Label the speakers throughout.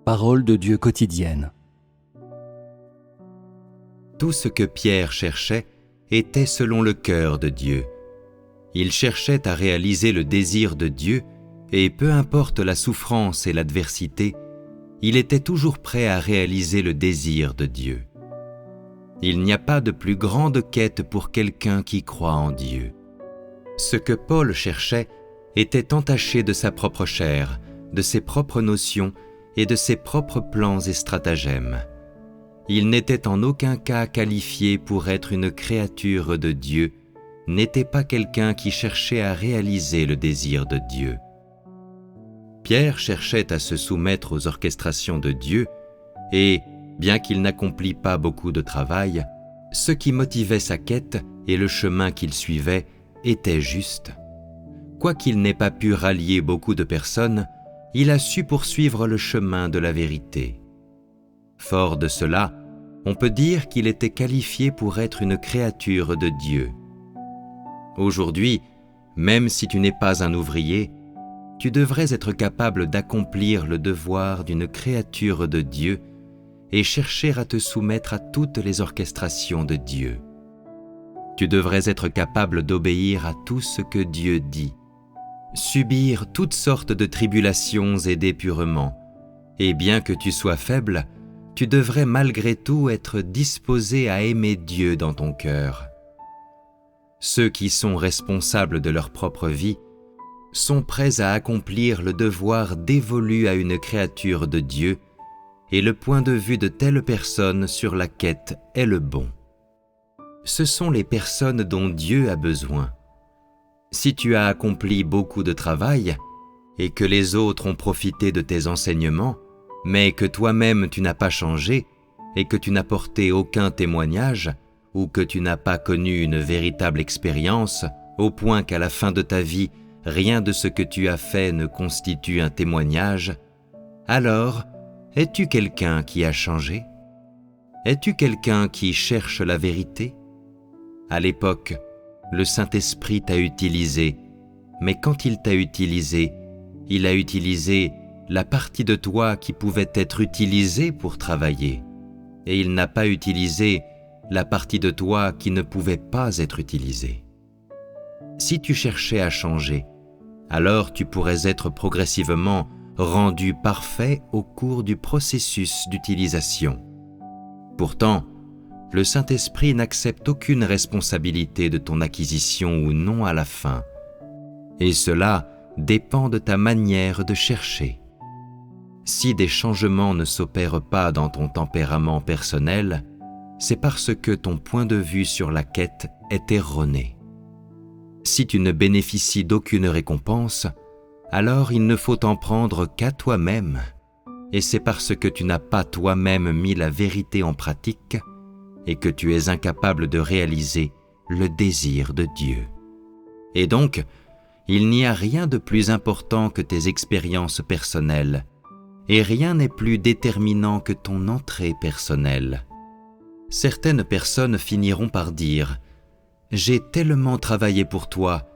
Speaker 1: Parole de Dieu quotidienne.
Speaker 2: Tout ce que Pierre cherchait était selon le cœur de Dieu. Il cherchait à réaliser le désir de Dieu et peu importe la souffrance et l'adversité, il était toujours prêt à réaliser le désir de Dieu. Il n'y a pas de plus grande quête pour quelqu'un qui croit en Dieu. Ce que Paul cherchait était entaché de sa propre chair, de ses propres notions et de ses propres plans et stratagèmes. Il n'était en aucun cas qualifié pour être une créature de Dieu, n'était pas quelqu'un qui cherchait à réaliser le désir de Dieu. Pierre cherchait à se soumettre aux orchestrations de Dieu et, bien qu'il n'accomplît pas beaucoup de travail, ce qui motivait sa quête et le chemin qu'il suivait était juste. Quoiqu'il n'ait pas pu rallier beaucoup de personnes, il a su poursuivre le chemin de la vérité. Fort de cela, on peut dire qu'il était qualifié pour être une créature de Dieu. Aujourd'hui, même si tu n'es pas un ouvrier, tu devrais être capable d'accomplir le devoir d'une créature de Dieu et chercher à te soumettre à toutes les orchestrations de Dieu. Tu devrais être capable d'obéir à tout ce que Dieu dit, subir toutes sortes de tribulations et d'épurements, et bien que tu sois faible, tu devrais malgré tout être disposé à aimer Dieu dans ton cœur. Ceux qui sont responsables de leur propre vie sont prêts à accomplir le devoir dévolu à une créature de Dieu, et le point de vue de telle personne sur la quête est le bon. Ce sont les personnes dont Dieu a besoin. Si tu as accompli beaucoup de travail et que les autres ont profité de tes enseignements, mais que toi-même tu n'as pas changé et que tu n'as porté aucun témoignage ou que tu n'as pas connu une véritable expérience au point qu'à la fin de ta vie, rien de ce que tu as fait ne constitue un témoignage, alors es-tu quelqu'un qui a changé? Es-tu quelqu'un qui cherche la vérité? À l'époque, le Saint-Esprit t'a utilisé, mais quand il t'a utilisé, il a utilisé la partie de toi qui pouvait être utilisée pour travailler, et il n'a pas utilisé la partie de toi qui ne pouvait pas être utilisée. Si tu cherchais à changer, alors tu pourrais être progressivement rendu parfait au cours du processus d'utilisation. Pourtant, le Saint-Esprit n'accepte aucune responsabilité de ton acquisition ou non à la fin, et cela dépend de ta manière de chercher. Si des changements ne s'opèrent pas dans ton tempérament personnel, c'est parce que ton point de vue sur la quête est erroné. Si tu ne bénéficies d'aucune récompense, alors il ne faut en prendre qu'à toi-même, et c'est parce que tu n'as pas toi-même mis la vérité en pratique et que tu es incapable de réaliser le désir de Dieu. Et donc, il n'y a rien de plus important que tes expériences personnelles, et rien n'est plus déterminant que ton entrée personnelle. Certaines personnes finiront par dire « J'ai tellement travaillé pour toi,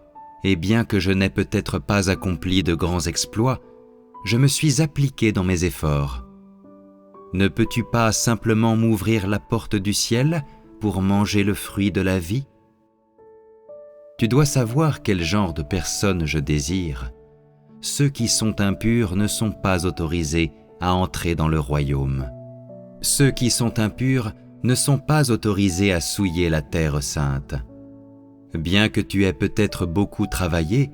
Speaker 2: et bien que je n'ai peut-être pas accompli de grands exploits, je me suis appliqué dans mes efforts. Ne peux-tu pas simplement m'ouvrir la porte du ciel pour manger le fruit de la vie? Tu dois savoir quel genre de personnes je désire. Ceux qui sont impurs ne sont pas autorisés à entrer dans le royaume. Ceux qui sont impurs ne sont pas autorisés à souiller la terre sainte. Bien que tu aies peut-être beaucoup travaillé,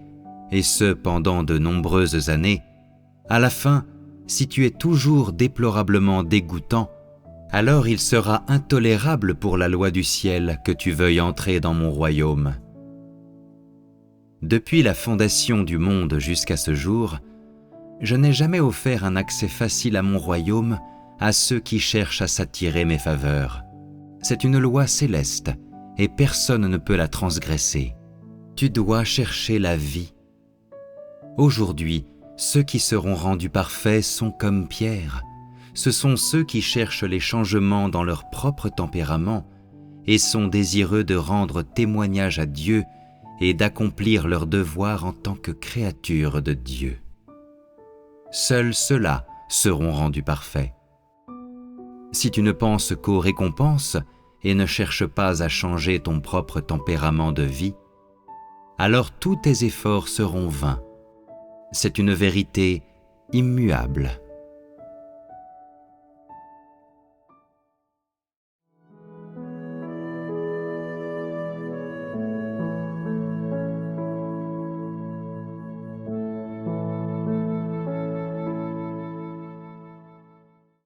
Speaker 2: et ce pendant de nombreuses années, à la fin, si tu es toujours déplorablement dégoûtant, alors il sera intolérable pour la loi du ciel que tu veuilles entrer dans mon royaume. Depuis la fondation du monde jusqu'à ce jour, je n'ai jamais offert un accès facile à mon royaume à ceux qui cherchent à s'attirer mes faveurs. C'est une loi céleste et personne ne peut la transgresser. Tu dois chercher la vie. Aujourd'hui, ceux qui seront rendus parfaits sont comme Pierre. Ce sont ceux qui cherchent les changements dans leur propre tempérament et sont désireux de rendre témoignage à Dieu et d'accomplir leur devoir en tant que créature de Dieu. Seuls ceux-là seront rendus parfaits. Si tu ne penses qu'aux récompenses et ne cherches pas à changer ton propre tempérament de vie, alors tous tes efforts seront vains. C'est une vérité immuable.